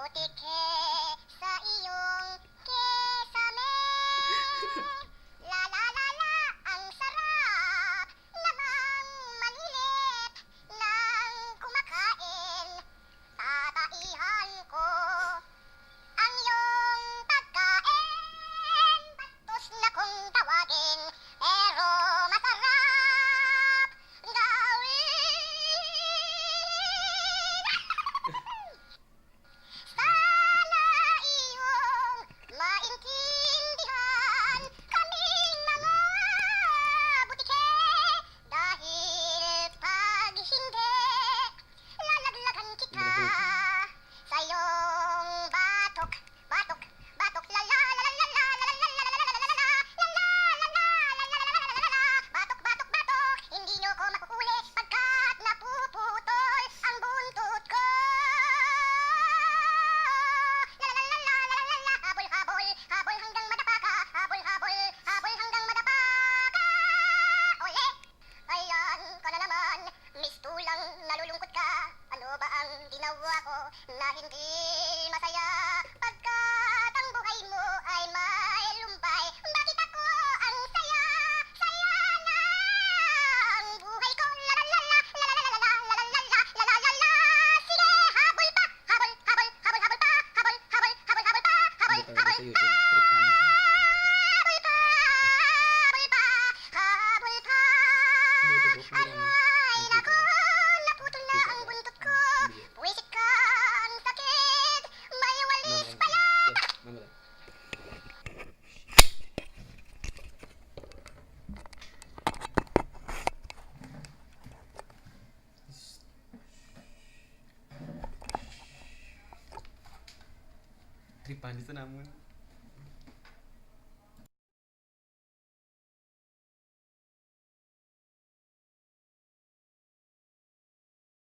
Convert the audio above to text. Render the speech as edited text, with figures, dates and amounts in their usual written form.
butike sa iyong kesame. La la la la, ang sarap namang manilip ng kumakain. Tataihan ko ang iyong pagkain. Bastos na kung tawagin, pero masarap gawin. Sana iyong maintindihan kaming mga butike. Dahil pag hindi, lalaglagan kita sa iyong batok, batok, batok, la la la la la la la la la la la la la la batok, batok, batok. Hindi niyo ko makuhuli pagkat napuputol ang buntot ko. La la la la la la la, habol, habol, habol hanggang madapa ka. Habol, habol, habol hanggang madapa ka. Ole! Ayan ka na naman, Miss Tulang, nalulungkot ka. Ano ba ang ginawa ko na hindi masaya? Pagkat ang buhay mo ay may lumbay, bakit ako ang saya? Saya na ang buhay ko. La la la la, la la la la la la la la la la la. Sige, habol pa, habol, habol, habol, habol pa, habol, habol, habol, habol pa, habol, Dito habol sa pa. YouTube, trip pa na. Habol pa, habol pa, habol pa. Aray, nako, naputol na ang buntot ko. Buwisit ka, ang sakit. May walis pa yan. Tripan dito namun.